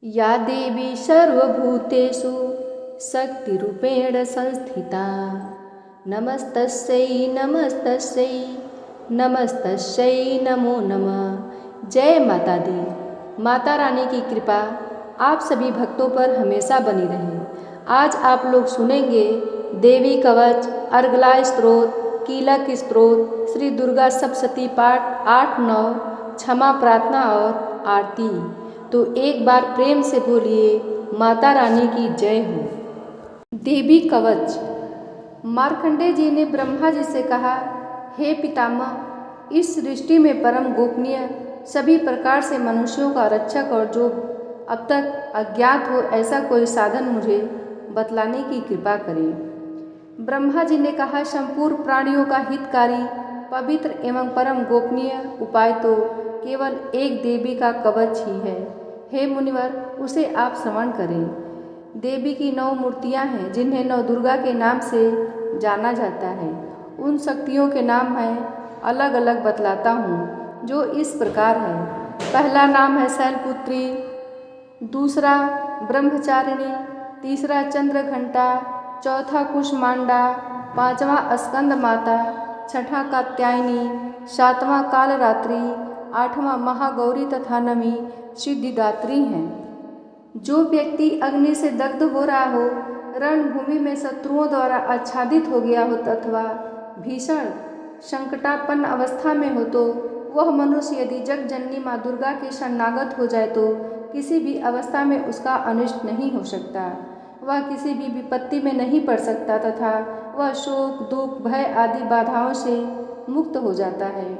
या देवी सर्वभूतेषु शक्तिरूपेण संस्थिता नमस्तस्यै नमस्तस्यै नमस्तस्यै नमो नमः। जय माता दी। माता रानी की कृपा आप सभी भक्तों पर हमेशा बनी रहे। आज आप लोग सुनेंगे देवी कवच, अर्गला स्तोत्र, कीलक स्तोत्र, श्री दुर्गा सप्तशती पाठ 8-9, क्षमा प्रार्थना और आरती। तो एक बार प्रेम से बोलिए माता रानी की जय हो। देवी कवच। मार्कंडेय जी ने ब्रह्मा जी से कहा, हे पितामह, इस सृष्टि में परम गोपनीय सभी प्रकार से मनुष्यों का रक्षक और जो अब तक अज्ञात हो ऐसा कोई साधन मुझे बतलाने की कृपा करें। ब्रह्मा जी ने कहा, संपूर्ण प्राणियों का हितकारी पवित्र एवं परम गोपनीय उपाय तो केवल एक देवी का कवच ही है। हे मुनिवर, उसे आप श्रवण करें। देवी की 9 मूर्तियां हैं जिन्हें नवदुर्गा के नाम से जाना जाता है। उन शक्तियों के नाम मैं अलग अलग बतलाता हूँ, जो इस प्रकार है। पहला नाम है शैलपुत्री, दूसरा ब्रह्मचारिणी, तीसरा चंद्रघंटा, चौथा कुष्मांडा, पांचवा स्कंद माता, छठा कात्यायनी, सातवां कालरात्रि, आठवां महागौरी तथा नवीं सिद्धिदात्री हैं। जो व्यक्ति अग्नि से दग्ध हो रहा हो, रणभूमि में शत्रुओं द्वारा आच्छादित हो गया हो अथवा भीषण संकटापन्न अवस्था में हो, तो वह मनुष्य यदि जगजननी माँ दुर्गा के शरणागत हो जाए तो किसी भी अवस्था में उसका अनिष्ट नहीं हो सकता। वह किसी भी विपत्ति में नहीं पड़ सकता तथा वह शोक, दुख, भय आदि बाधाओं से मुक्त हो जाता है।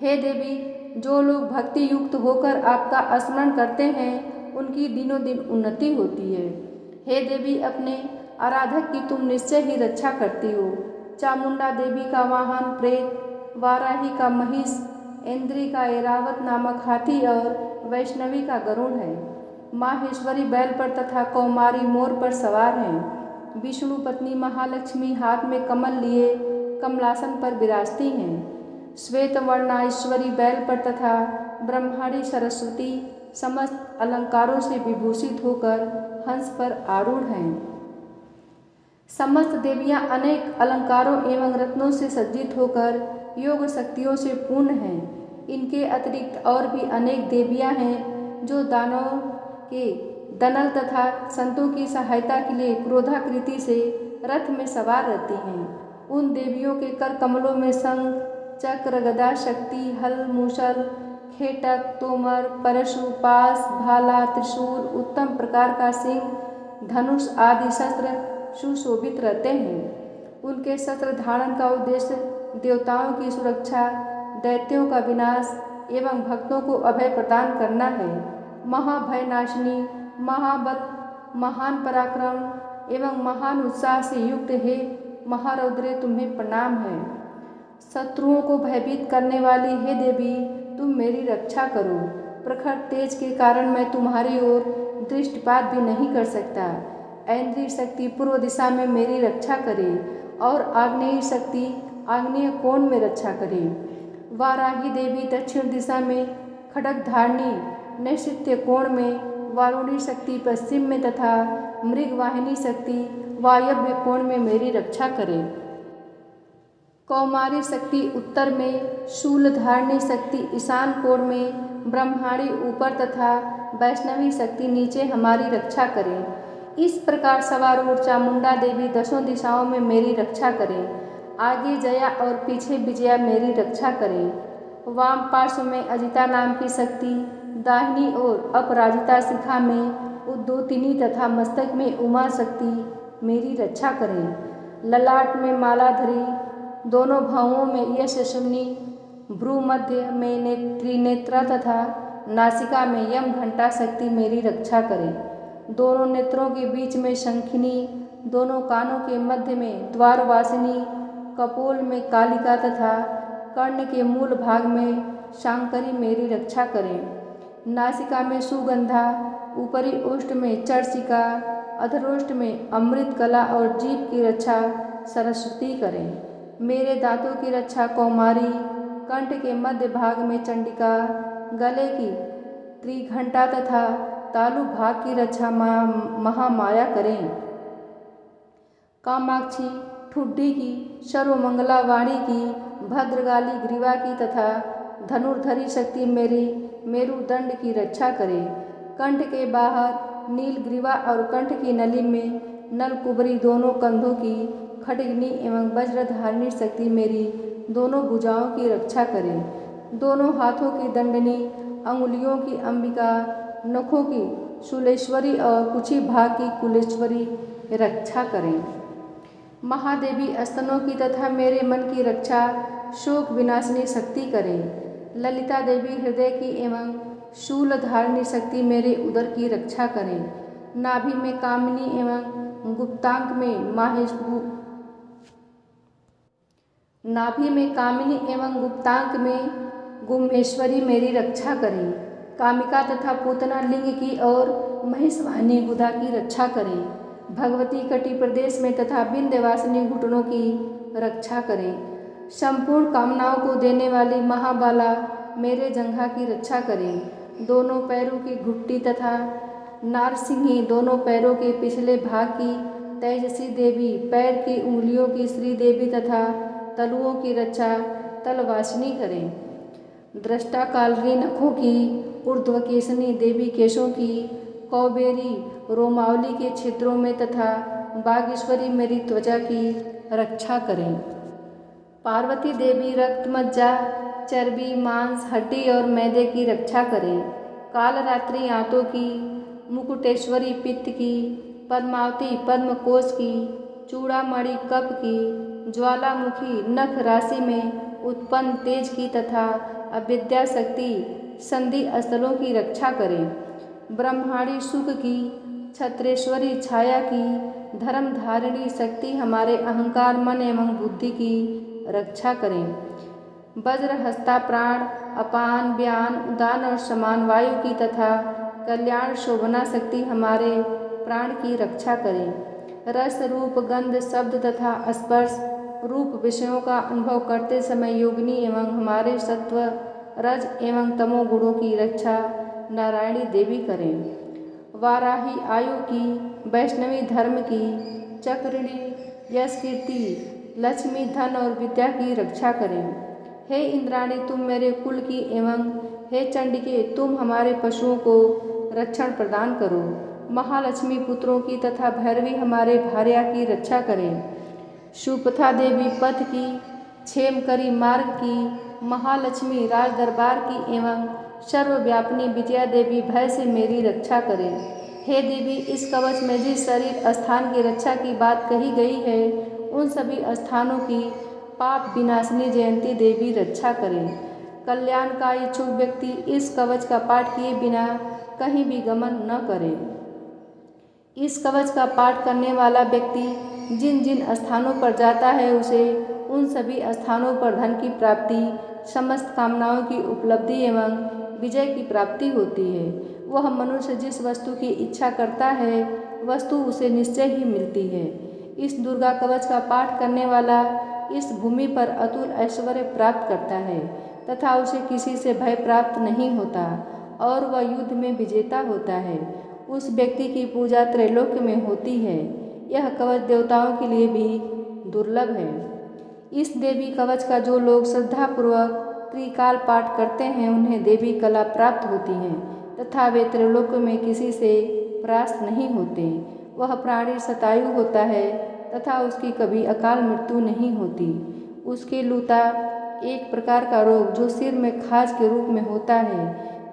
हे देवी, जो लोग भक्ति युक्त होकर आपका स्मरण करते हैं उनकी दिनों दिन उन्नति होती है। हे देवी, अपने आराधक की तुम निश्चय ही रक्षा करती हो। चामुंडा देवी का वाहन प्रेत, वाराही का महिष, इंद्री का ऐरावत नामक हाथी और वैष्णवी का गरुड़ है। माहेश्वरी बैल पर तथा कौमारी मोर पर सवार हैं। विष्णु पत्नी महालक्ष्मी हाथ में कमल लिए कमलासन पर विराजती हैं। श्वेत वर्णाईश्वरी बैल पर तथा ब्रह्माणी सरस्वती समस्त अलंकारों से विभूषित होकर हंस पर आरूढ़ हैं। समस्त देवियां अनेक अलंकारों एवं रत्नों से सज्जित होकर योग शक्तियों से पूर्ण हैं। इनके अतिरिक्त और भी अनेक देवियां हैं जो दानवों के दनल तथा संतों की सहायता के लिए क्रोधाकृति से रथ में सवार रहती हैं। उन देवियों के कर कमलों में शंख, चक्र, गदा, शक्ति, हल, मूसल, खेटक, तोमर, परशु, पास, भाला, त्रिशूल, उत्तम प्रकार का सिंह, धनुष आदि शस्त्र सुशोभित रहते हैं। उनके शस्त्र धारण का उद्देश्य देवताओं की सुरक्षा, दैत्यों का विनाश एवं भक्तों को अभय प्रदान करना है। महाभयनाशिनी, महाबल, महान पराक्रम एवं महान उत्साह से युक्त हे महारौद्रे, तुम्हें प्रणाम है। शत्रुओं को भयभीत करने वाली हे देवी, तुम मेरी रक्षा करो। प्रखर तेज के कारण मैं तुम्हारी ओर दृष्टिपात भी नहीं कर सकता। ऐन्द्रिय शक्ति पूर्व दिशा में मेरी रक्षा करे और आग्नेय शक्ति आग्नेय कोण में रक्षा करे। वाराही देवी दक्षिण दिशा में, खड्ग धारणी नैऋत्य कोण में, वारुणी शक्ति पश्चिम में तथा मृगवाहिनी शक्ति वायव्य कोण में मेरी रक्षा करे। कौमारी शक्ति उत्तर में, शूलधारणी शक्ति ईशान कोण में, ब्रह्माणी ऊपर तथा वैष्णवी शक्ति नीचे हमारी रक्षा करें। इस प्रकार सवारूढ़ चामुंडा देवी दसों दिशाओं में मेरी रक्षा करें। आगे जया और पीछे विजया मेरी रक्षा करें। वाम पार्श्व में अजिता नाम की शक्ति, दाहिनी ओर अपराजिता शिखा में उद्योतिनी तथा मस्तक में उमा शक्ति मेरी रक्षा करें। ललाट में मालाधरी, दोनों भावों में यशस्विनी, भ्रू मध्य में त्रिनेत्रा तथा नासिका में यम घंटा शक्ति मेरी रक्षा करें। दोनों नेत्रों के बीच में शंखिनी, दोनों कानों के मध्य में द्वारवासिनी, कपोल में कालिका तथा कर्ण के मूल भाग में शांकरी मेरी रक्षा करें। नासिका में सुगंधा, ऊपरी ओष्ठ में चर्चिका, अधरोष्ठ में अमृत कला और जीभ की रक्षा सरस्वती करें। मेरे दांतों की रक्षा कौमारी, कंठ के मध्य भाग में चंडिका, गले की त्रिघंटा तथा तालु भाग की रक्षा महामाया करें। कामाक्षी ठुड्डी की, सर्वमंगला वाणी की, भद्रगाली ग्रीवा की तथा धनुर्धरी शक्ति मेरी मेरुदंड की रक्षा करे। कंठ के बाहर नील ग्रीवा और कंठ की नली में नलकुबरी दोनों कंधों की, खड्गनी एवं वज्रधारिणी शक्ति मेरी दोनों भुजाओं की रक्षा करे। दोनों हाथों की दंडनी, अंगुलियों की अंबिका, नखों की शूलेश्वरी और कुची भाग की कुलेश्वरी रक्षा करें। महादेवी स्तनों की तथा मेरे मन की रक्षा शोक विनाशिनी शक्ति करें। ललिता देवी हृदय की एवं शूल धारिणी शक्ति मेरे उदर की रक्षा करें। नाभि में कामिनी एवं गुप्तांक में गुम्हेश्वरी मेरी रक्षा करें। कामिका तथा पूतना लिंग की और महिषवाहिनी गुदा की रक्षा करें। भगवती कटी प्रदेश में तथा विंध्यवासिनी घुटनों की रक्षा करें। संपूर्ण कामनाओं को देने वाली महाबाला मेरे जंघा की रक्षा करें। दोनों पैरों की घुट्टी तथा नारसिंही दोनों पैरों के पिछले भाग की तेजसी देवी, पैर की उंगलियों की श्री देवी तथा तलुओं की रक्षा तलवासिनी करें। दृष्टा कालरी नखों की, ऊर्ध्वकेशनी देवी केशों की, कौबेरी रोमावली के छिद्रों में तथा बागेश्वरी मेरी त्वचा की रक्षा करें। पार्वती देवी रक्त, मज्जा, चर्बी, मांस, हड्डी और मैदे की रक्षा करें। कालरात्रि आंतों की, मुकुटेश्वरी पित्त की, पद्मावती पद्मकोश की, चूड़ामणि कफ की, ज्वालामुखी नख राशि में उत्पन्न तेज की तथा अविद्या शक्ति संधि स्थलों की रक्षा करें। ब्रह्माणी सुख की, छत्रेश्वरी छाया की, धर्मधारिणी शक्ति हमारे अहंकार, मन एवं बुद्धि की रक्षा करें। वज्रहस्ता प्राण, अपान, व्यान, उदान और समान वायु की तथा कल्याण शोभना शक्ति हमारे प्राण की रक्षा करें। रस, रूप, गंध, शब्द तथा स्पर्श रूप विषयों का अनुभव करते समय योगिनी एवं हमारे सत्व, रज एवं तमो गुणों की रक्षा नारायणी देवी करें। वाराही आयु की, वैष्णवी धर्म की, चक्रिणी यश कीर्ति, लक्ष्मी धन और विद्या की रक्षा करें। हे इंद्राणी तुम मेरे कुल की एवं हे चंडिके तुम हमारे पशुओं को रक्षण प्रदान करो। महालक्ष्मी पुत्रों की तथा भैरवी हमारे भार्या की रक्षा करें। सुपथा देवी पथ की, क्षेमकरी मार्ग की, महालक्ष्मी राज दरबार की एवं सर्वव्यापिनी विजया देवी भय से मेरी रक्षा करें। हे देवी इस कवच में जिस शरीर स्थान की रक्षा की बात कही गई है उन सभी स्थानों की पाप विनाशिनी जयंती देवी रक्षा करें। कल्याण का इच्छुक व्यक्ति इस कवच का पाठ किए बिना कहीं भी गमन न करे। इस कवच का पाठ करने वाला व्यक्ति जिन जिन स्थानों पर जाता है उसे उन सभी स्थानों पर धन की प्राप्ति, समस्त कामनाओं की उपलब्धि एवं विजय की प्राप्ति होती है। वह मनुष्य जिस वस्तु की इच्छा करता है वस्तु उसे निश्चय ही मिलती है। इस दुर्गा कवच का पाठ करने वाला इस भूमि पर अतुल ऐश्वर्य प्राप्त करता है तथा उसे किसी से भय प्राप्त नहीं होता और वह युद्ध में विजेता होता है। उस व्यक्ति की पूजा त्रैलोक्य में होती है। यह कवच देवताओं के लिए भी दुर्लभ है। इस देवी कवच का जो लोग श्रद्धापूर्वक त्रिकाल पाठ करते हैं उन्हें देवी कला प्राप्त होती है तथा वे त्रैलोक्य में किसी से परास्त नहीं होते। वह प्राणी शतायु होता है तथा उसकी कभी अकाल मृत्यु नहीं होती। उसके लूता एक प्रकार का रोग जो सिर में खाज के रूप में होता है,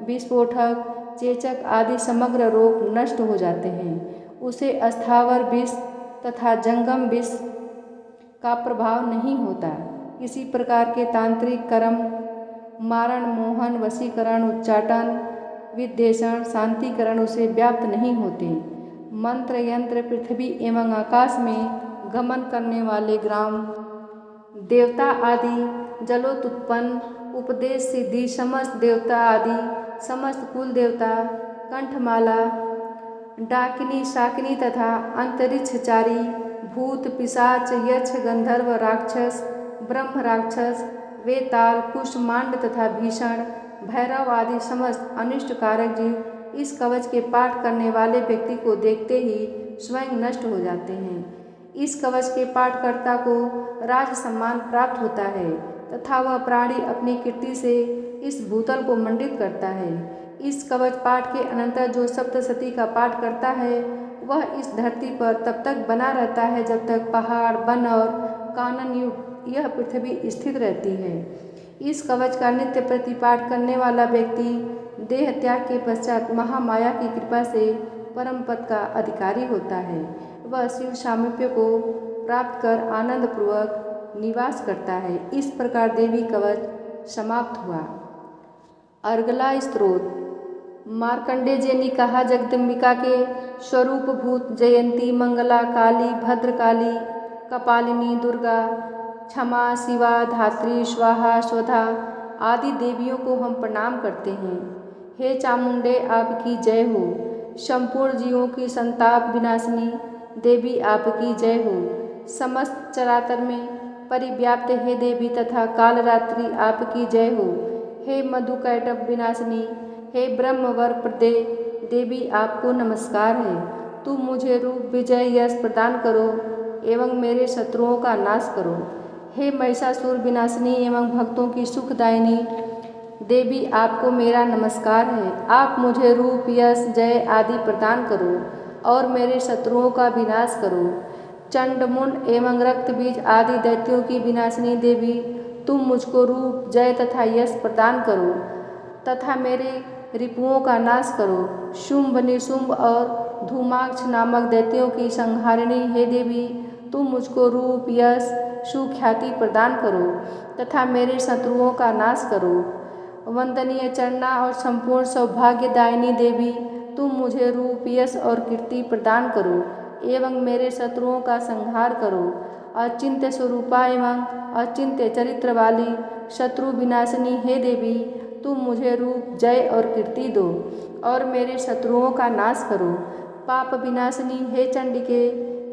विस्फोटक, चेचक आदि समग्र रोग नष्ट हो जाते हैं। उसे अस्थावर विष तथा जंगम विष का प्रभाव नहीं होता। किसी प्रकार के तांत्रिक कर्म, मारण, मोहन, वशीकरण, उच्चाटन, विद्वेषण, शांतिकरण उसे व्याप्त नहीं होते। मंत्र, यंत्र, पृथ्वी एवं आकाश में गमन करने वाले ग्राम देवता आदि, जलोत्पन्न, उपदेश सिद्धि, समस्त देवता आदि, समस्त कुल देवता, कंठमाला, डाकिनी, शाकिनी तथा अंतरिक्षचारी, भूत, पिशाच, यक्ष, गंधर्व, राक्षस, ब्रह्म राक्षस, वेताल, कुष्मांड तथा भीषण, भैरव आदि समस्त अनिष्ट कारक जीव इस कवच के पाठ करने वाले व्यक्ति को देखते ही स्वयं नष्ट हो जाते हैं। इस कवच के पाठकर्ता को राज सम्मान प्राप्त होता है तथा वह प्राणी अपनी कीर्ति से इस भूतल को मंडित करता है। इस कवच पाठ के अनंतर जो सप्तशती का पाठ करता है वह इस धरती पर तब तक बना रहता है जब तक पहाड़, वन और कानन युक्त यह पृथ्वी स्थित रहती है। इस कवच का नित्य प्रतिपाठ करने वाला व्यक्ति देह त्याग के पश्चात महामाया की कृपा से परम पद का अधिकारी होता है। वह शिव सामीप्य को प्राप्त कर आनंद पूर्वक निवास करता है। इस प्रकार देवी कवच समाप्त हुआ। अर्गला स्तोत्र। मार्कंडेय जी ने कहा, जगदम्बिका के स्वरूप भूत जयंती, मंगला, काली, भद्रकाली, कपालिनी, दुर्गा, क्षमा, शिवा, धात्री, स्वाहा, स्वधा आदि देवियों को हम प्रणाम करते हैं। हे चामुंडे, आपकी जय हो। संपूर्ण जीवों की संताप विनाशिनी देवी आपकी जय हो। समस्त चराचर में परिव्याप्त हे देवी तथा कालरात्रि आपकी जय हो। हे मधुकैटभ विनाशिनी, हे ब्रह्मवर प्रदे देवी आपको नमस्कार है। तुम मुझे रूप, विजय, यश प्रदान करो एवं मेरे शत्रुओं का नाश करो। हे महिषासुर विनाशिनी एवं भक्तों की सुखदायिनी देवी आपको मेरा नमस्कार है। आप मुझे रूप, यश, जय आदि प्रदान करो और मेरे शत्रुओं का विनाश करो। चंड, मुंड एवं रक्त बीज आदि दैत्यों की विनाशिनी देवी तुम मुझको रूप, जय तथा यश प्रदान करो तथा मेरे रिपुओं का नाश करो। शुंभ, निशुंभ और धूमाक्ष नामक दैत्यों की संहारिणी हे देवी तुम मुझको रूप, यश, सुख्याति प्रदान करो तथा मेरे शत्रुओं का नाश करो। वंदनीय चरणा और संपूर्ण सौभाग्यदायिनी देवी तुम मुझे रूप, यश और कीर्ति प्रदान करो एवं मेरे शत्रुओं का संहार करो। अचिंत्य स्वरूपा एवं अचिंत्य चरित्र वाली शत्रु विनाशिनी हे देवी तुम मुझे रूप, जय और कीर्ति दो और मेरे शत्रुओं का नाश करो। पाप विनाशिनी हे चंडिके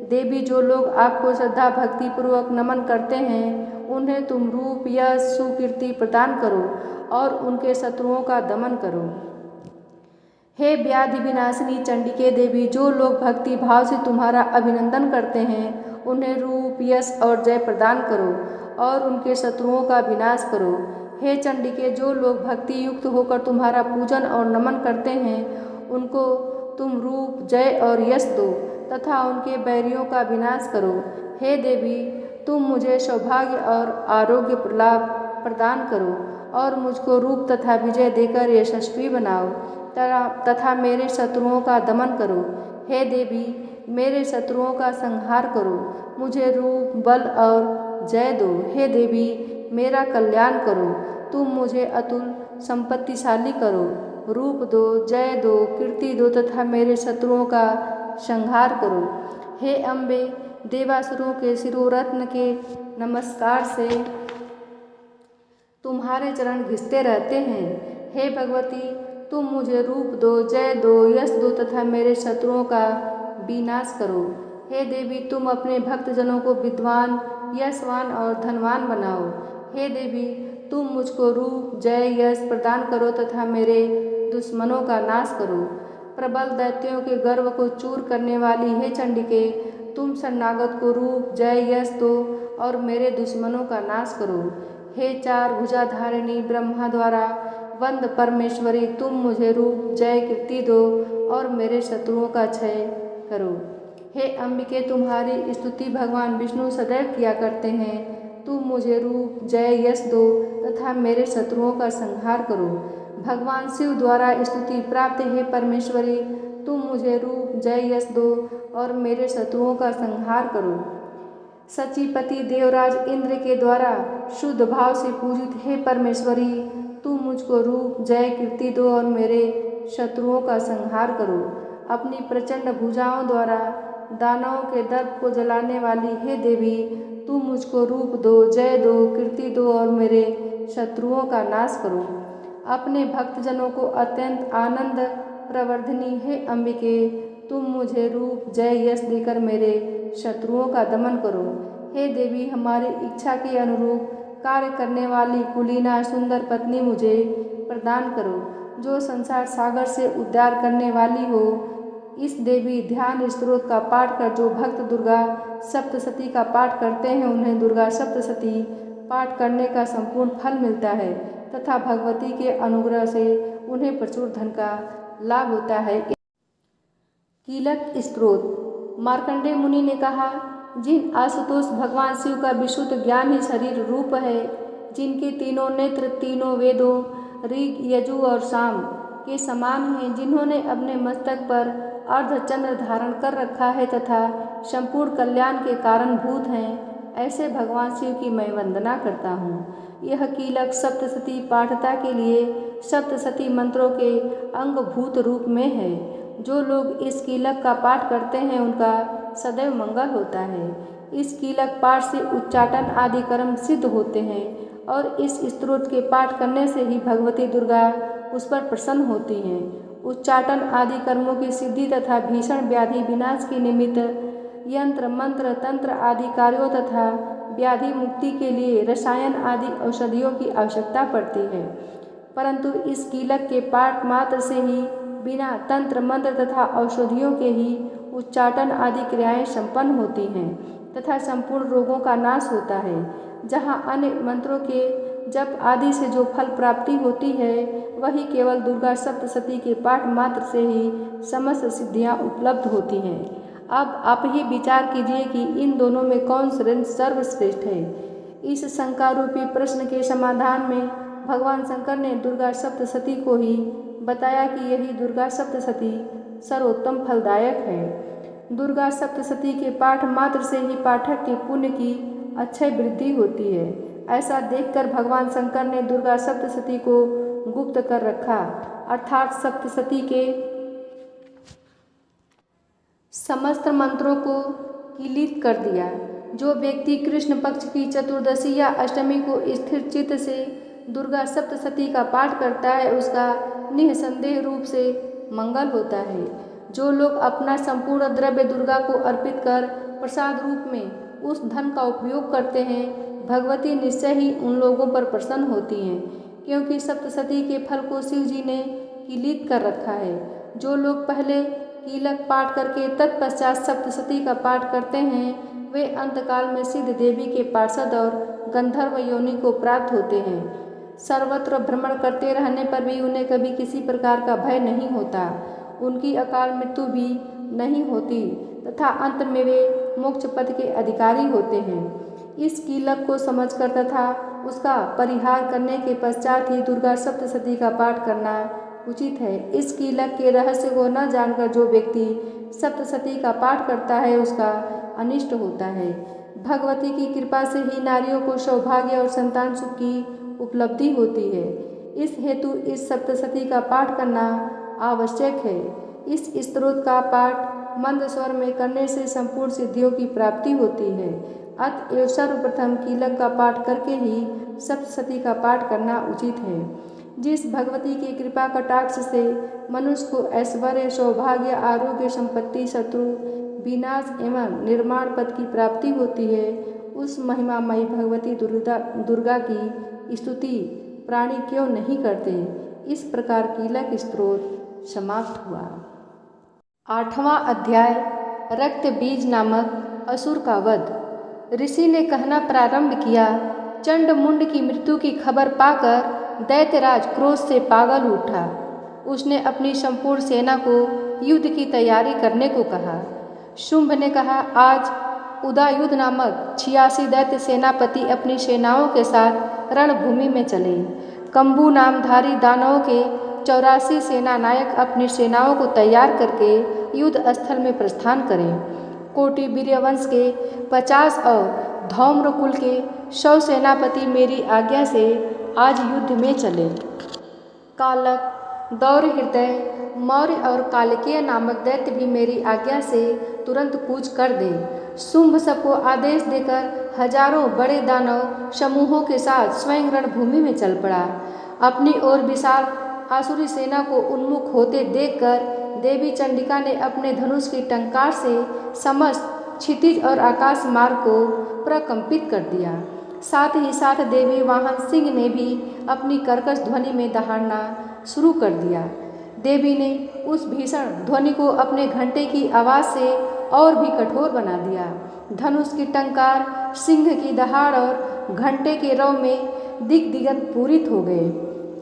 देवी, जो लोग आपको श्रद्धा भक्ति पूर्वक नमन करते हैं उन्हें तुम रूप, यश, सुकीर्ति प्रदान करो और उनके शत्रुओं का दमन करो। हे व्याधि विनाशिनी चंडिके देवी, जो लोग भक्ति भाव से तुम्हारा अभिनंदन करते हैं उन्हें रूप, यश और जय प्रदान करो और उनके शत्रुओं का विनाश करो। हे चंडिके, जो लोग भक्ति युक्त होकर तुम्हारा पूजन और नमन करते हैं उनको तुम रूप, जय और यश दो तथा उनके बैरियों का विनाश करो। हे देवी, तुम मुझे सौभाग्य और आरोग्य लाभ प्रदान करो और मुझको रूप तथा विजय देकर यशस्वी बनाओ तथा मेरे शत्रुओं का दमन करो। हे देवी, मेरे शत्रुओं का संहार करो, मुझे रूप, बल और जय दो। हे देवी, मेरा कल्याण करो, तुम मुझे अतुल संपत्तिशाली करो, रूप दो, जय दो, कीर्ति दो तथा मेरे शत्रुओं का संहार करो। हे अम्बे, देवासुरों के शिरोरत्न के नमस्कार से तुम्हारे चरण घिसते रहते हैं। हे भगवती, तुम मुझे रूप दो, जय दो, यश दो तथा मेरे शत्रुओं का विनाश करो। हे देवी, तुम अपने भक्तजनों को विद्वान, यशवान और धनवान बनाओ। हे देवी, तुम मुझको रूप, जय, यश प्रदान करो तथा मेरे दुश्मनों का नाश करो। प्रबल दैत्यों के गर्व को चूर करने वाली हे चंडिके, तुम शरणागत को रूप, जय, यश दो और मेरे दुश्मनों का नाश करो। हे चार भुजाधारिणी ब्रह्मा द्वारा वंद परमेश्वरी, तुम मुझे रूप, जय, कीर्ति दो और मेरे शत्रुओं का क्षय करो। हे अंबिके, तुम्हारी स्तुति भगवान विष्णु सदैव किया करते हैं। तुम मुझे रूप, जय, यश दो तथा मेरे शत्रुओं का संहार करो। भगवान शिव द्वारा स्तुति प्राप्त हे परमेश्वरी, तुम मुझे रूप, जय, यश दो और मेरे शत्रुओं का संहार करो। सचीपति देवराज इंद्र के द्वारा शुद्ध भाव से पूजित हे परमेश्वरी, तुम मुझको रूप, जय, कीर्ति दो और मेरे शत्रुओं का संहार करो। अपनी प्रचंड भुजाओं द्वारा दानवों के दर्प को जलाने वाली हे देवी, तुम मुझको रूप दो, जय दो, कीर्ति दो और मेरे शत्रुओं का नाश करो। अपने भक्तजनों को अत्यंत आनंद प्रवर्धिनी हे अंबिके, तुम मुझे रूप, जय, यश देकर मेरे शत्रुओं का दमन करो। हे देवी, हमारी इच्छा के अनुरूप कार्य करने वाली कुलीना सुंदर पत्नी मुझे प्रदान करो जो संसार सागर से उद्धार करने वाली हो। इस देवी ध्यान स्त्रोत का पाठ कर जो भक्त दुर्गा सप्तशती का पाठ करते हैं, उन्हें दुर्गा सप्तशती पाठ करने का संपूर्ण फल मिलता है तथा भगवती के अनुग्रह से उन्हें प्रचुर धन का लाभ होता है। कीलक स्त्रोत। मार्कंडेय मुनि ने कहा, जिन आशुतोष भगवान शिव का विशुद्ध ज्ञान ही शरीर रूप है, जिनके तीनों नेत्र तीनों वेदों ऋग यजु और साम के समान हैं, जिन्होंने अपने मस्तक पर अर्धचंद्र धारण कर रखा है तथा संपूर्ण कल्याण के कारण भूत हैं, ऐसे भगवान शिव की मैं वंदना करता हूँ। यह कीलक सप्तशती पाठता के लिए सप्तशती मंत्रों के अंगभूत रूप में है। जो लोग इस कीलक का पाठ करते हैं उनका सदैव मंगल होता है। इस कीलक पाठ से उच्चाटन आदि कर्म सिद्ध होते हैं और इस स्तोत्र के पाठ करने से ही भगवती दुर्गा उस पर प्रसन्न होती हैं। उच्चाटन आदि कर्मों की सिद्धि तथा भीषण व्याधि विनाश के निमित्त यंत्र मंत्र तंत्र आदि कार्यों तथा व्याधि मुक्ति के लिए रसायन आदि औषधियों की आवश्यकता पड़ती है, परंतु इस कीलक के पाठ मात्र से ही बिना तंत्र मंत्र तथा औषधियों के ही उच्चाटन आदि क्रियाएं संपन्न होती हैं तथा संपूर्ण रोगों का नाश होता है। जहाँ अन्य मंत्रों के जप आदि से जो फल प्राप्ति होती है, वही केवल दुर्गा सप्तशती के पाठ मात्र से ही समस्त सिद्धियाँ उपलब्ध होती हैं। अब आप ही विचार कीजिए कि इन दोनों में कौन सर्वश्रेष्ठ है। इस शंका रूपी प्रश्न के समाधान में भगवान शंकर ने दुर्गा सप्तशती को ही बताया कि यही दुर्गा सप्तशती सर्वोत्तम फलदायक है। दुर्गा सप्तशती के पाठ मात्र से ही पाठक के पुण्य की अक्षय वृद्धि होती है। ऐसा देखकर भगवान शंकर ने दुर्गा सप्तशती को गुप्त कर रखा, अर्थात सप्तशती के समस्त मंत्रों को किलित कर दिया। जो व्यक्ति कृष्ण पक्ष की चतुर्दशी या अष्टमी को स्थिर चित्त से दुर्गा सप्तशती का पाठ करता है, उसका निःसंदेह रूप से मंगल होता है। जो लोग अपना संपूर्ण द्रव्य दुर्गा को अर्पित कर प्रसाद रूप में उस धन का उपयोग करते हैं, भगवती निश्चय ही उन लोगों पर प्रसन्न होती हैं, क्योंकि सप्तशती के फल को शिव जी ने किलित कर रखा है। जो लोग पहले कीलक पाठ करके तत्पश्चात सप्तशती का पाठ करते हैं, वे अंतकाल में सिद्ध देवी के पार्षद और गंधर्व योनि को प्राप्त होते हैं। सर्वत्र भ्रमण करते रहने पर भी उन्हें कभी किसी प्रकार का भय नहीं होता, उनकी अकाल मृत्यु भी नहीं होती तथा अंत में वे मोक्ष पद के अधिकारी होते हैं। इस कीलक को समझकर तथा उसका परिहार करने के पश्चात ही दुर्गा सप्तशती का पाठ करना उचित है। इस कीलक के रहस्य को न जानकर जो व्यक्ति सप्तशती का पाठ करता है, उसका अनिष्ट होता है। भगवती की कृपा से ही नारियों को सौभाग्य और संतान सुख की उपलब्धि होती है। इस हेतु इस सप्तशती का पाठ करना आवश्यक है। इस स्तोत्र का पाठ मंद स्वर में करने से संपूर्ण सिद्धियों की प्राप्ति होती है। अतएव सर्वप्रथम कीलक का पाठ करके ही सप्तशती का पाठ करना उचित है। जिस भगवती की कृपा कटाक्ष से मनुष्य को ऐश्वर्य सौभाग्य आरोग्य संपत्ति शत्रु विनाश एवं निर्माण पद की प्राप्ति होती है, उस महिमामयी भगवती दुर्गा की स्तुति प्राणी क्यों नहीं करते। इस प्रकार कीलक स्तोत्र समाप्त हुआ। 8वां अध्याय रक्त बीज नामक असुर का वध। ऋषि ने कहना प्रारंभ किया, चंड मुंड की मृत्यु की खबर पाकर दैत्यराज क्रोध से पागल उठा। उसने अपनी संपूर्ण सेना को युद्ध की तैयारी करने को कहा। शुंभ ने कहा, आज उदायुध नामक 86 दैत्य सेनापति अपनी सेनाओं के साथ रणभूमि में चले। कंबू नामधारी दानवों के 84 सेना नायक अपनी सेनाओं को तैयार करके युद्ध स्थल में प्रस्थान करें। कोटि वीर्यवंश के 50 और धौम्र के 100 सेनापति मेरी आज्ञा से आज युद्ध में चले। कालक, दौर हृदय, मौर्य और कालकीय नामक दैत्य भी मेरी आज्ञा से तुरंत कूच कर दें। शुंभ सबको आदेश देकर हजारों बड़े दानव समूहों के साथ स्वयं रणभूमि में चल पड़ा। अपनी ओर विशाल आसुरी सेना को उन्मुख होते देखकर देवी चंडिका ने अपने धनुष की टंकार से समस्त क्षितिज और आकाश मार्ग को प्रकंपित कर दिया। साथ ही साथ देवी वाहन सिंह ने भी अपनी कर्कश ध्वनि में दहाड़ना शुरू कर दिया। देवी ने उस भीषण ध्वनि को अपने घंटे की आवाज़ से और भी कठोर बना दिया। धनुष की टंकार, सिंह की दहाड़ और घंटे के रव में दिग दिगंत पूरित हो गए।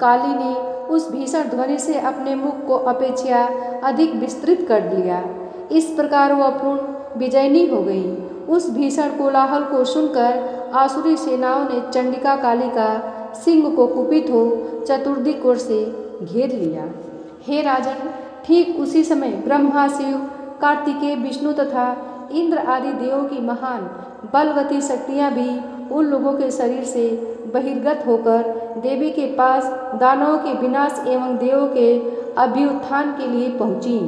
काली ने उस भीषण ध्वनि से अपने मुख को अपेक्षा अधिक विस्तृत कर लिया। इस प्रकार वह पूर्ण विजयनी हो गई। उस भीषण कोलाहल को सुनकर आसुरी सेनाओं ने चंडिका काली का सिंह को कुपित हो चतुर्दिक ओर से घेर लिया। हे राजन, ठीक उसी समय ब्रह्मा, शिव, कार्तिकेय, विष्णु तथा इंद्र आदि देवों की महान बलवती शक्तियाँ भी उन लोगों के शरीर से बहिर्गत होकर देवी के पास दानवों के विनाश एवं देवों के अभ्युत्थान के लिए पहुँची।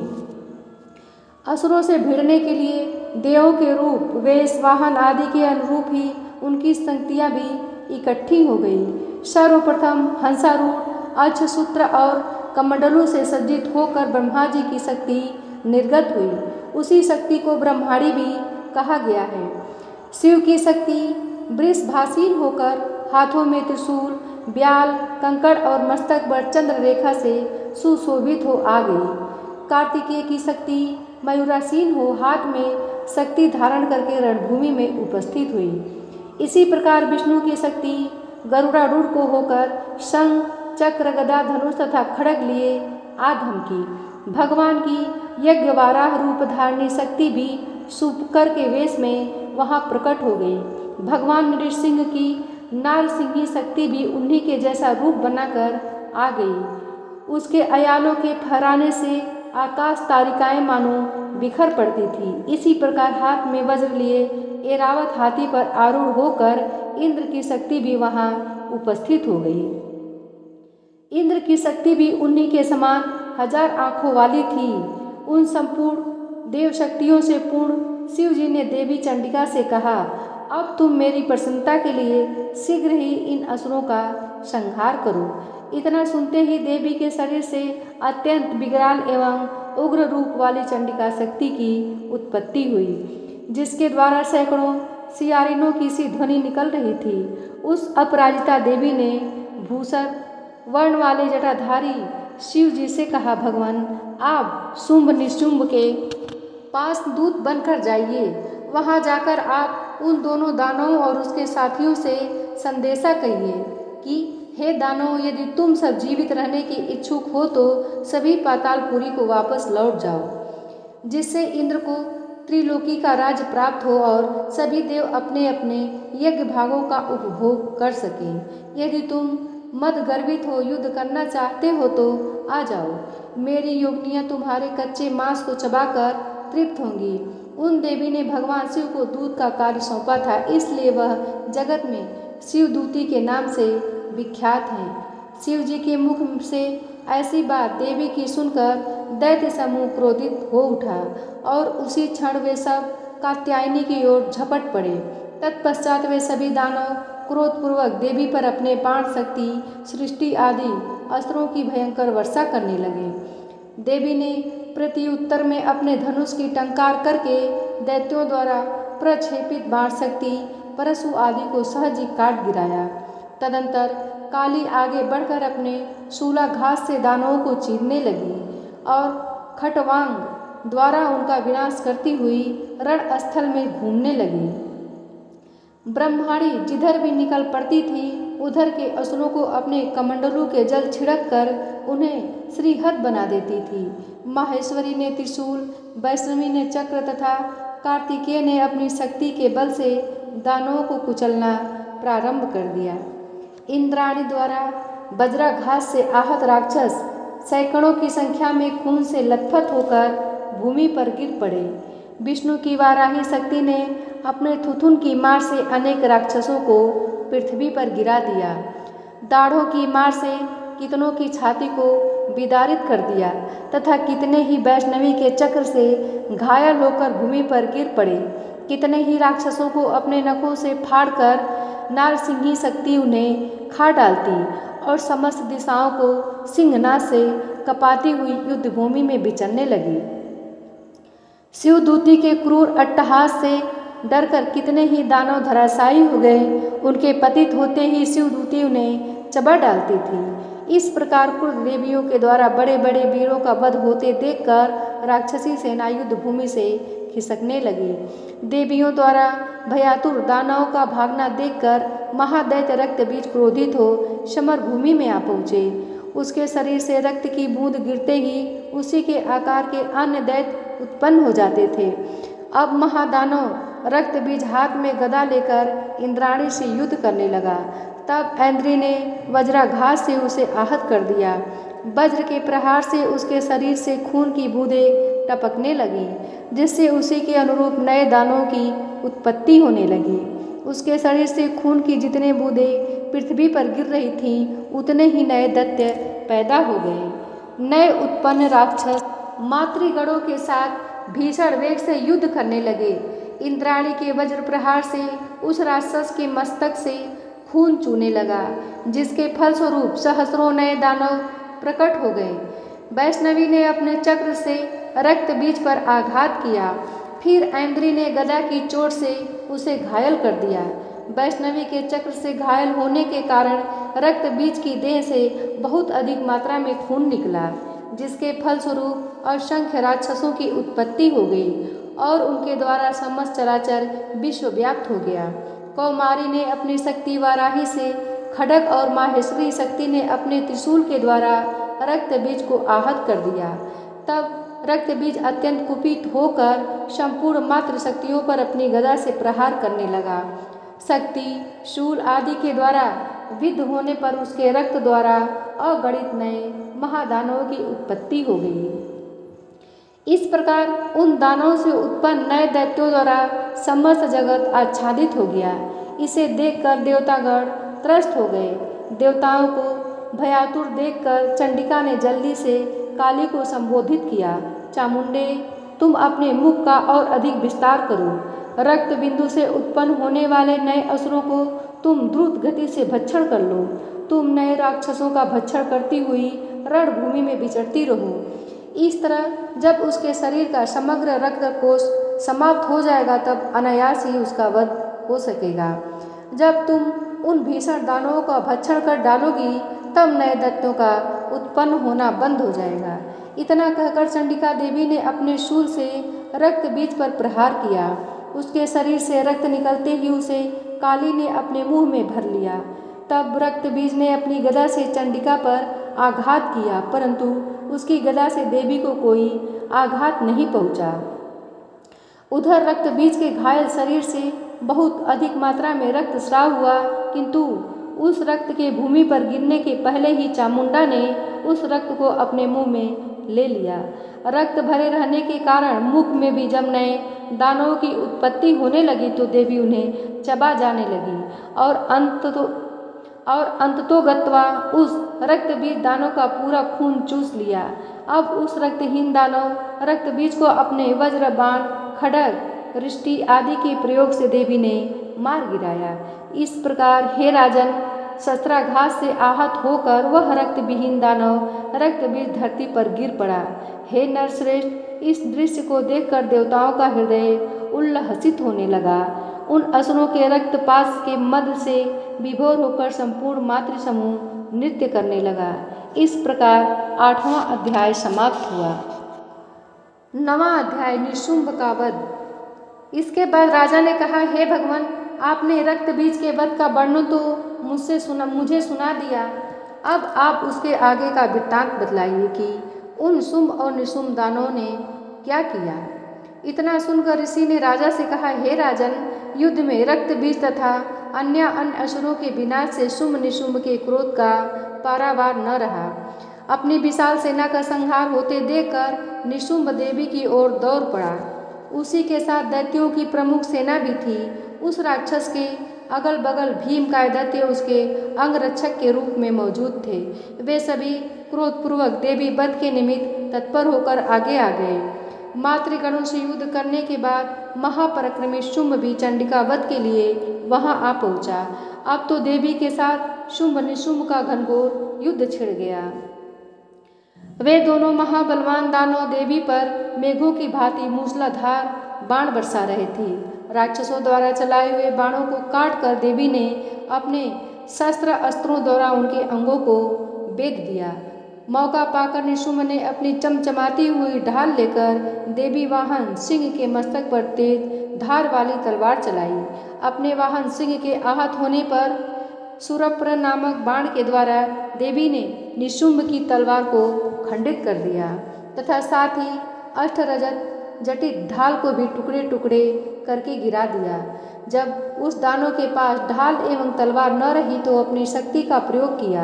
असुरों से भिड़ने के लिए देवों के रूप, वेश, वाहन आदि के अनुरूप ही उनकी शक्तियाँ भी इकट्ठी हो गई। सर्वप्रथम हंसारूढ़ अक्षसूत्र और कमंडलों से सज्जित होकर ब्रह्मा जी की शक्ति निर्गत हुई। उसी शक्ति को ब्रह्माणी भी कहा गया है। शिव की शक्ति वृषभासीन होकर हाथों में त्रिशूल, ब्याल, कंकड़ और मस्तक पर चंद्र रेखा से सुशोभित हो आ गई। कार्तिकेय की शक्ति मयूरासीन हो हाथ में शक्ति धारण करके रणभूमि में उपस्थित हुई। इसी प्रकार विष्णु की शक्ति गरुड़ारूढ़ को होकर शंख, चक्र, गदा, धनुष तथा खड्ग लिए आ धमकी। भगवान की यज्ञ वाराह रूप धारणी शक्ति भी शुभकर के वेश में वहाँ प्रकट हो गई। भगवान नृसिंह की नारसिंही शक्ति भी उन्हीं के जैसा रूप बनाकर आ गई। उसके अयालों के फहराने से आकाश तारिकाएं मानो बिखर पड़ती थी। इसी प्रकार हाथ में वज्र लिए ऐरावत हाथी पर आरूढ़ होकर इंद्र की शक्ति भी वहाँ उपस्थित हो गई। इंद्र की शक्ति भी उन्हीं के समान 1000 आँखों वाली थी। उन संपूर्ण देव शक्तियों से पूर्ण शिव जी ने देवी चंडिका से कहा, अब तुम मेरी प्रसन्नता के लिए शीघ्र ही इन असुरों का संहार करो। इतना सुनते ही देवी के शरीर से अत्यंत विकराल एवं उग्र रूप वाली चंडिका शक्ति की उत्पत्ति हुई, जिसके द्वारा सैकड़ों सियारिनों की सी ध्वनि निकल रही थी। उस अपराजिता देवी ने भूसर वर्ण वाले जटाधारी शिव जी से कहा, भगवान, आप शुंभ निशुंभ के पास दूत बनकर जाइए। वहाँ जाकर आप उन दोनों दानवों और उसके साथियों से संदेशा कहिए कि हे दानव, यदि तुम सब जीवित रहने की इच्छुक हो तो सभी पातालपुरी को वापस लौट जाओ, जिससे इंद्र को त्रिलोकी का राज्य प्राप्त हो और सभी देव अपने अपने यज्ञ भागों का उपभोग कर सकें। यदि तुम मद गर्वित हो युद्ध करना चाहते हो तो आ जाओ। मेरी योगिनियाँ तुम्हारे कच्चे मांस को चबाकर तृप्त होंगी। उन देवी ने भगवान शिव को दूत का कार्य सौंपा था, इसलिए वह जगत में शिवदूती के नाम से विख्यात हैं। शिव जी के मुख से ऐसी बात देवी की सुनकर दैत्य समूह क्रोधित हो उठा और उसी क्षण वे सब कात्यायनी की ओर झपट पड़े। तत्पश्चात वे सभी दानव क्रोधपूर्वक देवी पर अपने बाण, शक्ति, सृष्टि आदि अस्त्रों की भयंकर वर्षा करने लगे। देवी ने प्रत्युत्तर में अपने धनुष की टंकार करके दैत्यों द्वारा प्रक्षेपित बाण, शक्ति, परशु आदि को सहज ही काट गिराया। तदंतर काली आगे बढ़कर अपने शूलाघात से दानवों को चीरने लगी और खटवांग द्वारा उनका विनाश करती हुई रणस्थल में घूमने लगी। ब्रह्माणी जिधर भी निकल पड़ती थी उधर के असुरों को अपने कमंडलों के जल छिड़क कर उन्हें श्रीहद बना देती थी। माहेश्वरी ने त्रिशूल, वैष्णवी ने चक्र तथा कार्तिकेय ने अपनी शक्ति के बल से दानवों को कुचलना प्रारंभ कर दिया। इंद्राणी द्वारा वज्राघात से आहत राक्षस सैकड़ों की संख्या में खून से लथपथ होकर भूमि पर गिर पड़े। विष्णु की वाराही शक्ति ने अपने थुथुन की मार से अनेक राक्षसों को पृथ्वी पर गिरा दिया। दाढ़ों की मार से कितनों की छाती को विदारित कर दिया तथा कितने ही वैष्णवी के चक्र से घायल होकर भूमि पर गिर पड़े। कितने ही राक्षसों को अपने नखों से फाड़कर नारसिंही शक्ति उन्हें खा डालती और समस्त दिशाओं को सिंहनाद से कपाती हुई युद्धभूमि में विचरने लगी। शिवदूती के क्रूर अट्टहास से डरकर कितने ही दानव धराशायी हो गए। उनके पतित होते ही शिवदूती उन्हें चबा डालती थी। इस प्रकार क्रुद्ध देवियों के द्वारा बड़े बड़े वीरों का वध होते देखकर राक्षसी सेना युद्ध भूमि से खिसकने लगी। देवियों द्वारा भयातुर दानवों का भागना देखकर महादैत्य रक्तबीज क्रोधित हो समर भूमि में आ पहुँचे। उसके शरीर से रक्त की बूंद गिरते ही उसी के आकार के अन्य दैत्य उत्पन्न हो जाते थे। अब महादानव रक्तबीज हाथ में गदा लेकर इंद्राणी से युद्ध करने लगा। तब ऐन्द्री ने वज्राघात से उसे आहत कर दिया। वज्र के प्रहार से उसके शरीर से खून की बूंदें टपकने लगी, जिससे उसी के अनुरूप नए दानों की उत्पत्ति होने लगी। उसके शरीर से खून की जितने बूंदें पृथ्वी पर गिर रही थीं, उतने ही नए दैत्य पैदा हो गए। नए उत्पन्न राक्षस मातृगणों के साथ भीषण वेग से युद्ध करने लगे। इंद्राणी के वज्र प्रहार से उस राक्षस के मस्तक से खून चूने लगा, जिसके फलस्वरूप सहस्रों नए दानव प्रकट हो गए। वैष्णवी ने अपने चक्र से रक्त बीज पर आघात किया, फिर ऐन्द्री ने गदा की चोट से उसे घायल कर दिया। वैष्णवी के चक्र से घायल होने के कारण रक्त बीज की देह से बहुत अधिक मात्रा में खून निकला, जिसके फलस्वरूप असंख्य राक्षसों की उत्पत्ति हो गई और उनके द्वारा समस्त चराचर विश्वव्याप्त हो गया। कौमारी ने अपनी शक्ति वाराही से खड्ग और माहेश्वरी शक्ति ने अपने त्रिशूल के द्वारा रक्त बीज को आहत कर दिया। तब रक्त बीज अत्यंत कुपित होकर संपूर्ण मात्र शक्तियों पर अपनी गदा से प्रहार करने लगा। शक्ति शूल आदि के द्वारा विद्ध होने पर उसके रक्त द्वारा अगणित नए महादानवों की उत्पत्ति हो गई। इस प्रकार उन दानवों से उत्पन्न नए दैत्यों द्वारा समस्त जगत आच्छादित हो गया। इसे देखकर देवतागण त्रस्त हो गए। देवताओं को भयातुर देखकर चंडिका ने जल्दी से काली को संबोधित किया, चामुंडे, तुम अपने मुख का और अधिक विस्तार करो। रक्त बिंदु से उत्पन्न होने वाले नए असुरों को तुम द्रुत गति से भक्षण कर लो। तुम नए राक्षसों का भक्षण करती हुई रणभूमि में विचरती रहो। इस तरह जब उसके शरीर का समग्र रक्त कोष समाप्त हो जाएगा, तब अनायास ही उसका वध हो सकेगा। जब तुम उन भीषण दानवों का भक्षण कर डालोगी, तब नए दैत्यों का उत्पन्न होना बंद हो जाएगा। इतना कहकर चंडिका देवी ने अपने शूल से रक्त बीज पर प्रहार किया। उसके शरीर से रक्त निकलते ही उसे काली ने अपने मुंह में भर लिया। तब रक्त बीज ने अपनी गदा से चंडिका पर आघात किया, परंतु उसकी गदा से देवी को कोई आघात नहीं पहुंचा। उधर रक्त बीज के घायल शरीर से बहुत अधिक मात्रा में रक्त स्राव हुआ, किंतु उस रक्त के भूमि पर गिरने के पहले ही चामुंडा ने उस रक्त को अपने मुंह में ले लिया। रक्त भरे रहने के कारण मुख में भी जब नए दानवों की उत्पत्ति होने लगी, तो देवी उन्हें चबा जाने लगी और अंततोगत्वा उस रक्त बीज दानव का पूरा खून चूस लिया। अब उस रक्तहीन दानव रक्त बीज को अपने वज्र, बाण, खड्ग, रिष्टि आदि के प्रयोग से देवी ने मार गिराया। इस प्रकार हे राजन, शस्त्राघात से आहत होकर वह रक्त विहीन दानव रक्त बीज धरती पर गिर पड़ा। हे नरश्रेष्ठ, इस दृश्य को देखकर देवताओं का हृदय उल्लसित होने लगा। उन असुरों के रक्तपात के मध्य से विभोर होकर संपूर्ण मातृ समूह नृत्य करने लगा। इस प्रकार 8वां अध्याय समाप्त हुआ। 9वां अध्याय निशुंभ का वध। इसके बाद राजा ने कहा, हे भगवान, आपने रक्त बीज के वध का वर्णन तो मुझे सुना दिया। अब आप उसके आगे का वृत्तांत बतलाइए कि उन शुंभ और निशुंभ दानवों ने क्या किया। इतना सुनकर ऋषि ने राजा से कहा, हे राजन, युद्ध में रक्त बीज तथा अन्य असुरों के विनाश से शुंभ निशुंभ के क्रोध का पारावार न रहा। अपनी विशाल सेना का संहार होते देखकर निशुंभ देवी की ओर दौड़ पड़ा। उसी के साथ दैत्यों की प्रमुख सेना भी थी। उस राक्षस के अगल बगल भीमकाय दैत्य उसके अंगरक्षक के रूप में मौजूद थे। वे सभी क्रोधपूर्वक देवी वध के निमित्त तत्पर होकर आगे आ गए। मातृगणों से युद्ध करने के बाद महापराक्रमी शुंभ भी चंडिका वध के लिए वहां आ पहुंचा। अब तो देवी के साथ शुंभ निशुंभ का घनघोर युद्ध छिड़ गया। वे दोनों महाबलवान दानव देवी पर मेघों की भांति मूसलाधार बाण बरसा रहे थे। राक्षसों द्वारा चलाए हुए बाणों को काट कर देवी ने अपने शस्त्र अस्त्रों द्वारा उनके अंगों को बेध दिया। मौका पाकर निशुम्भ ने अपनी चमचमाती हुई ढाल लेकर देवी वाहन सिंह के मस्तक पर तेज धार वाली तलवार चलाई। अपने वाहन सिंह के आहत होने पर सुरप्र नामक बाण के द्वारा देवी ने निशुम्भ की तलवार को खंडित कर दिया तथा साथ ही अष्टरजत जटित ढाल को भी टुकड़े टुकड़े करके गिरा दिया। जब उस दानव के पास ढाल एवं तलवार न रही तो अपनी शक्ति का प्रयोग किया,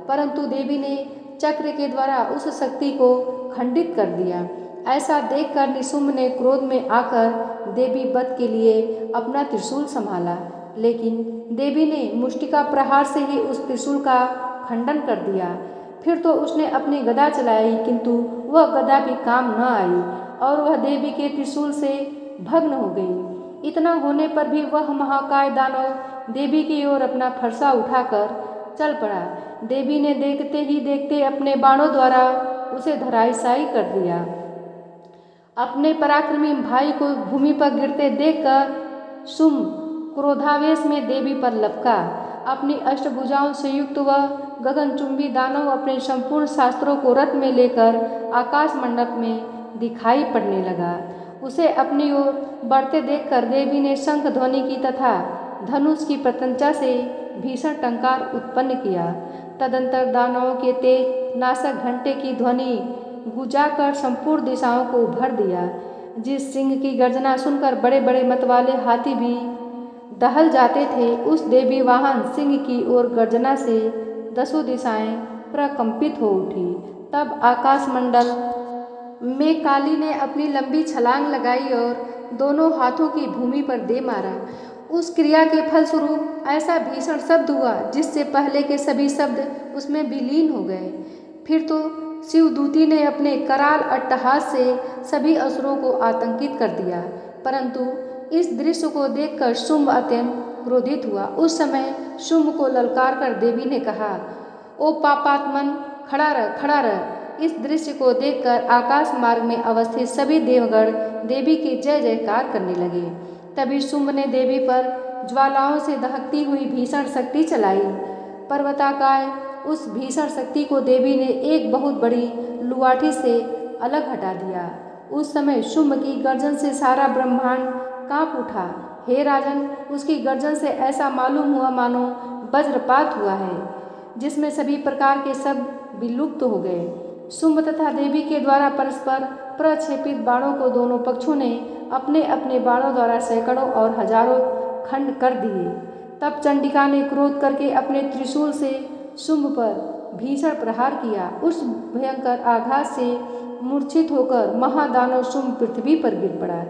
परंतु देवी ने चक्र के द्वारा उस शक्ति को खंडित कर दिया। ऐसा देखकर निशुम्भ ने क्रोध में आकर देवी वध के लिए अपना त्रिशूल संभाला, लेकिन देवी ने मुष्टिका प्रहार से ही उस त्रिशूल का खंडन कर दिया। फिर तो उसने अपनी गदा चलाई, किंतु वह गदा भी काम न आई और वह देवी के त्रिशूल से भग्न हो गई। इतना होने पर भी वह महाकाय दानव देवी की ओर अपना फरसा उठाकर चल पड़ा। देवी ने देखते ही देखते अपने बाणों द्वारा उसे धराशायी कर दिया। अपने पराक्रमी भाई को भूमि पर गिरते देखकर शुम्भ क्रोधावेश में देवी पर लपका। अपनी अष्टभुजाओं से युक्त वह गगनचुंबी दानव अपने संपूर्ण शास्त्रों को रथ में लेकर आकाश मंडप में दिखाई पड़ने लगा। उसे अपनी ओर बढ़ते देखकर देवी ने शंख ध्वनि की तथा धनुष की प्रत्यंचा से भीषण टंकार उत्पन्न किया। तदंतर दानवों के तेज नासक घंटे की ध्वनि गुजाकर संपूर्ण दिशाओं को भर दिया। जिस सिंह की गर्जना सुनकर बड़े बड़े मतवाले हाथी भी दहल जाते थे, उस देवी वाहन सिंह की ओर गर्जना से दसों दिशाएं प्रकंपित हो उठी। तब आकाश मंडल में काली ने अपनी लंबी छलांग लगाई और दोनों हाथों की भूमि पर दे मारा। उस क्रिया के फलस्वरूप ऐसा भीषण शब्द हुआ जिससे पहले के सभी शब्द उसमें विलीन हो गए। फिर तो शिवदूती ने अपने कराल अट्टहास से सभी असुरों को आतंकित कर दिया, परंतु इस दृश्य को देखकर शुम्भ अत्यंत क्रोधित हुआ। उस समय शुम्भ को ललकार कर देवी ने कहा, ओ पापात्मन, खड़ा रह, खड़ा रह। इस दृश्य को देखकर आकाश मार्ग में अवस्थित सभी देवगण देवी की जय जयकार करने लगे। तभी शुम्भ ने देवी पर ज्वालाओं से दहकती हुई भीषण शक्ति चलाई। पर्वताकाय उस भीषण शक्ति को देवी ने एक बहुत बड़ी लुआठी से अलग हटा दिया। उस समय शुम्भ की गर्जन से सारा ब्रह्मांड कांप उठा। हे राजन, उसकी गर्जन से ऐसा मालूम हुआ मानो वज्रपात हुआ है, जिसमें सभी प्रकार के शब्द विलुप्त हो गए। शुम्भ तथा देवी के द्वारा परस्पर प्रक्षेपित बाणों को दोनों पक्षों ने अपने अपने बाणों द्वारा सैकड़ों और हजारों खंड कर दिए। तब चंडिका ने क्रोध करके अपने त्रिशूल से शुम्भ पर भीषण प्रहार किया। उस भयंकर आघात से मूर्छित होकर महादानव शुम्भ पृथ्वी पर गिर पड़ा।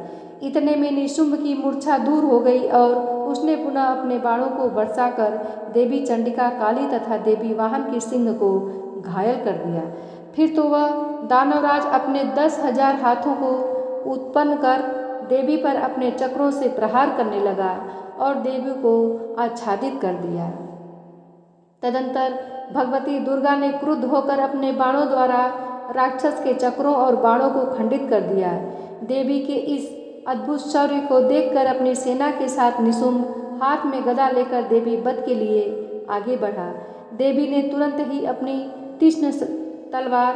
इतने में निशुम्भ की मूर्छा दूर हो गई और उसने पुनः अपने बाणों को बरसाकर देवी चंडिका, काली तथा देवी वाहन के सिंह को घायल कर दिया। फिर तो वह दानवराज अपने 10,000 हाथों को उत्पन्न कर देवी पर अपने चक्रों से प्रहार करने लगा और देवी को आच्छादित कर दिया। तदंतर भगवती दुर्गा ने क्रुद्ध होकर अपने बाणों द्वारा राक्षस के चक्रों और बाणों को खंडित कर दिया। देवी के इस अद्भुत शौर्य को देखकर अपनी सेना के साथ निशुम्भ हाथ में गदा लेकर देवी वध के लिए आगे बढ़ा। देवी ने तुरंत ही अपनी तीक्ष्ण तलवार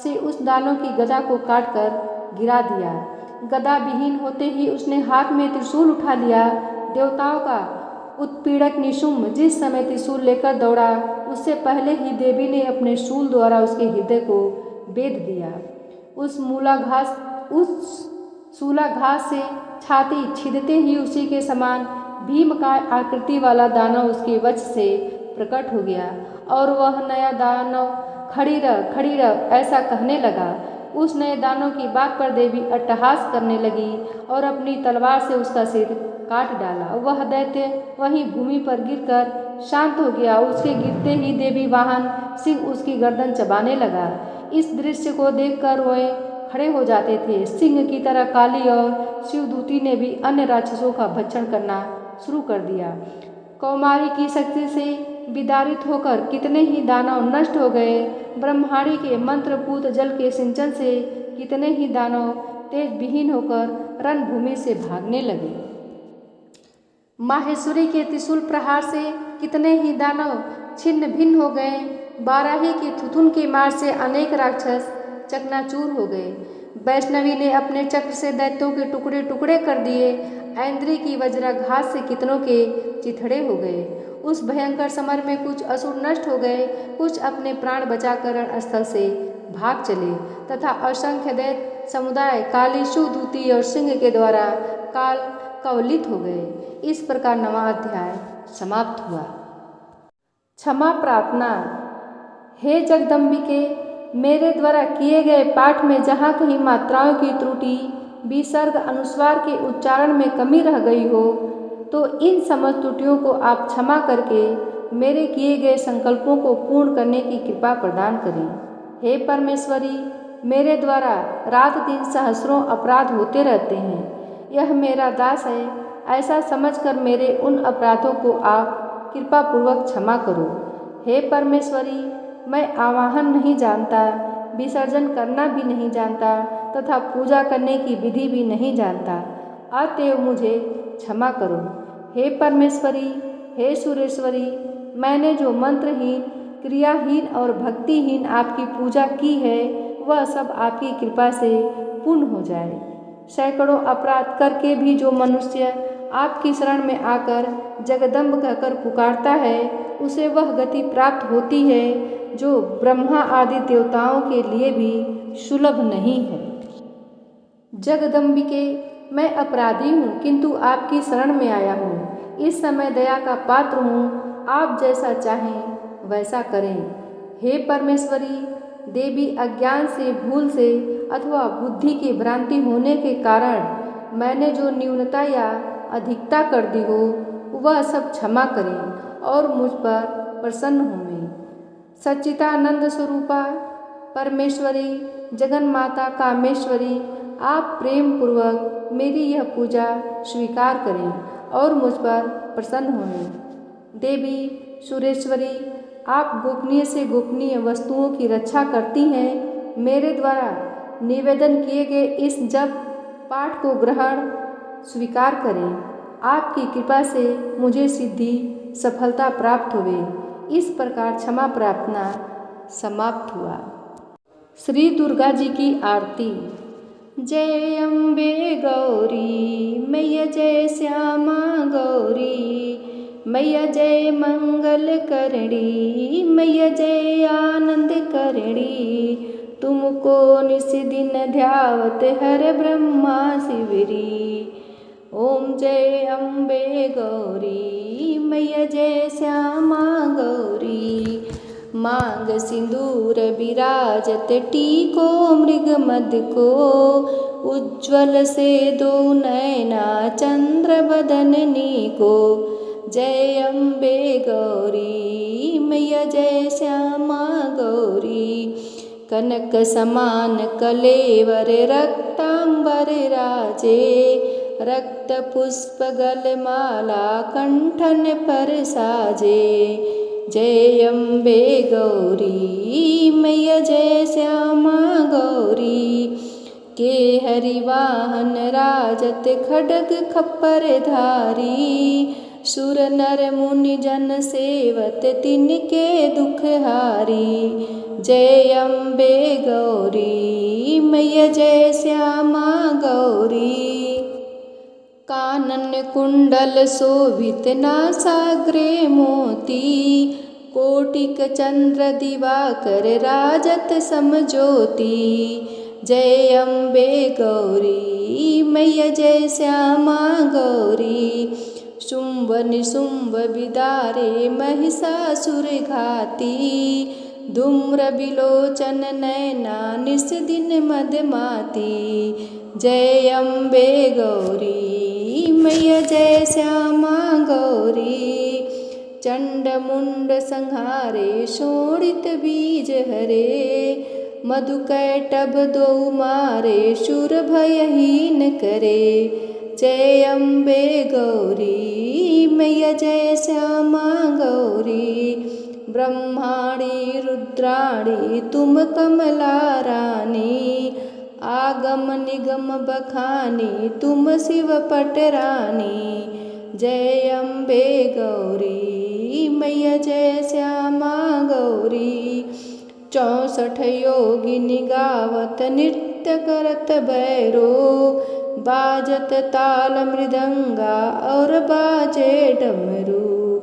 से उस दानव की गदा को काटकर गिरा दिया। गदा विहीन होते ही उसने हाथ में त्रिशूल उठा लिया। देवताओं का उत्पीड़क निशुम्भ जिस समय त्रिशूल लेकर दौड़ा, उससे पहले ही देवी ने अपने शूल द्वारा उसके हृदय को बेध दिया। उस शूलाघात से छाती छिदते ही उसी के समान भीमकाय आकृति वाला दानव उसके वक्ष से प्रकट हो गया और वह नया दानव खड़ी रह ऐसा कहने लगा। उस नए दानव की बात पर देवी अट्टहास करने लगी और अपनी तलवार से उसका सिर काट डाला। वह दैत्य वहीं भूमि पर गिरकर शांत हो गया। उसके गिरते ही देवी वाहन सिंह उसकी गर्दन चबाने लगा। इस दृश्य को देखकर वे खड़े हो जाते थे। सिंह की तरह काली और शिवदूती ने भी अन्य राक्षसों का भक्षण करना शुरू कर दिया। कौमारी की शक्ति से विदारित होकर कितने ही दानव नष्ट हो गए। ब्रह्माणी के मंत्रपूत जल के सिंचन से कितने ही दानव तेज विहीन होकर रणभूमि से भागने लगे। माहेश्वरी के त्रिशूल प्रहार से कितने ही दानव छिन्न भिन्न हो गए। बाराही के थुथुन के मार से अनेक राक्षस चकनाचूर हो गए। वैष्णवी ने अपने चक्र से दैत्यों के टुकड़े टुकड़े कर दिए। ऐन्द्री की वज्राघात से कितनों के चिथड़े हो गए। उस भयंकर समर में कुछ असुर नष्ट हो गए, कुछ अपने प्राण बचाकर रणस्थल से भाग चले तथा असंख्य दैत्य समुदाय कालीशू, दूती और सिंह के द्वारा काल कवलित हो गए। इस प्रकार 9वां अध्याय समाप्त हुआ। क्षमा प्रार्थना। हे जगदम्बिके, मेरे द्वारा किए गए पाठ में जहाँ कहीं मात्राओं की त्रुटि, विसर्ग, अनुस्वार के उच्चारण में कमी रह गई हो तो इन समस्त त्रुटियों को आप क्षमा करके मेरे किए गए संकल्पों को पूर्ण करने की कृपा प्रदान करें। हे परमेश्वरी, मेरे द्वारा रात दिन सहस्रों अपराध होते रहते हैं। यह मेरा दास है, ऐसा समझकर मेरे उन अपराधों को आप कृपा पूर्वक क्षमा करो। हे परमेश्वरी, मैं आवाहन नहीं जानता, विसर्जन करना भी नहीं जानता तथा पूजा करने की विधि भी नहीं जानता, अतएव मुझे क्षमा करो। हे परमेश्वरी, हे सुरेश्वरी, मैंने जो मंत्रहीन, क्रियाहीन और भक्तिहीन आपकी पूजा की है वह सब आपकी कृपा से पूर्ण हो जाए। सैकड़ों अपराध करके भी जो मनुष्य आपकी शरण में आकर जगदम्ब कहकर पुकारता है उसे वह गति प्राप्त होती है जो ब्रह्मा आदि देवताओं के लिए भी सुलभ नहीं है। जगदम्बिके, मैं अपराधी हूँ किंतु आपकी शरण में आया हूँ। इस समय दया का पात्र हूँ, आप जैसा चाहें वैसा करें। हे परमेश्वरी देवी, अज्ञान से, भूल से अथवा बुद्धि की भ्रांति होने के कारण मैंने जो न्यूनता या अधिकता कर दी हो वह सब क्षमा करें और मुझ पर प्रसन्न होवें। सच्चिदानंद स्वरूपा परमेश्वरी, जगन माता कामेश्वरी, आप प्रेम पूर्वक मेरी यह पूजा स्वीकार करें और मुझ पर प्रसन्न हों। देवी सुरेश्वरी, आप गोपनीय से गोपनीय वस्तुओं की रक्षा करती हैं। मेरे द्वारा निवेदन किए गए इस जप पाठ को ग्रहण स्वीकार करें। आपकी कृपा से मुझे सिद्धि सफलता प्राप्त होवे। इस प्रकार क्षमा प्रार्थना समाप्त हुआ। श्री दुर्गा जी की आरती। जय अम्बे गौरी मैया, जय श्यामा गौरी मैया, जय मंगल करणी मैया, जय आनंद करणी। तुमको निस दिन ध्यावत हर ब्रह्मा शिवरी। ओम जय अम्बे गौरी मैया, जय श्यामा गौरी। मांग सिंदूर विराजत टीको मृग मद को, उज्ज्वल से दो नैना चंद्र बदननी को। जय अम्बे गौरी मैया, जय श्यामा गौरी। कनक समान कलेवर रक्तांबर राजे, रक्त पुष्प गलमाला कंठन पर साजे। जय अम्बे गौरी मैया, जय श्यामा गौरी। के हरिवाहन राजत खड्ग खप्पर धारी, सुर नर मुनि जन सेवत तिनके दुख हारी। जय अम्बे गौरी मैया, जय श्यामा गौरी। कानन कुंडल शोभित नासाग्रे मोती, कोटिक चंद्र दिवाकर राजत समज्योति। जय अम्बे गौरी मैया, जय श्यामा गौरी। शुंभ निशुंभ विदारे महिषासुर घाती, धूम्र विलोचन नैना निस दिन मदमाती। जय अम्बे गौरी मैया, जय श्यामा गौरी। चंड मुंड संहारे शोणित बीज हरे, मधुकैटभ दो मारे शूर भयहीन करे। जय अम्बे गौरी मैया, जय श्यामा गौरी। ब्रह्माणी रुद्राणी तुम कमला रानी, आगम निगम बखानी तुम शिव पटरानी। जय अम्बे गौरी मैया जय श्यामा गौरी। 64 योगिनी गावत नृत्य करत भैरो, बाजत ताल मृदंगा और बाजे डमरू।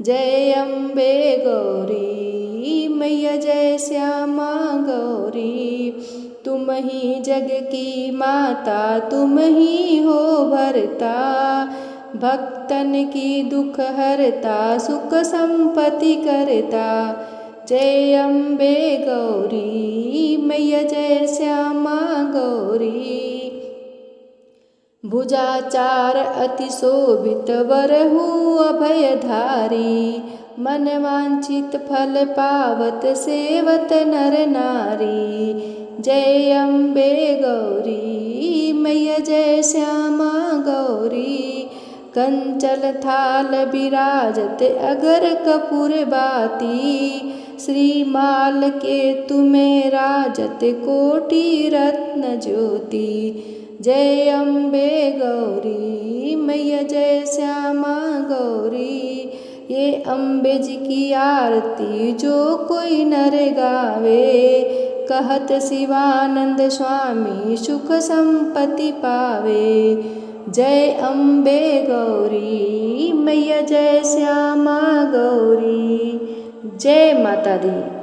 जय अम्बे गौरी मैया जय श्यामा गौरी। तुम ही जग की माता तुम ही हो भरता, भक्तन की दुख हरता सुख संपत्ति करता। जय अम्बे गौरी मैया जय श्यामा गौरी। भुजाचार अति शोभित वरहु अभयधारी, मन वांछित फल पावत सेवत नर नारी। जय अम्बे गौरी मैया जय श्यामा गौरी। कंचल थाल विराजत अगर कपूर बाती, श्रीमाल के तुम्हें राजत कोटि रत्न ज्योति। जय अम्बे गौरी मैया जय श्यामा गौरी। ये अम्बे जी की आरती जो कोई नर गावे, कहत शिवानंद स्वामी सुख संपत्ति पावे। जय अम्बे गौरी मैया जय श्यामा गौरी। जय माता दी।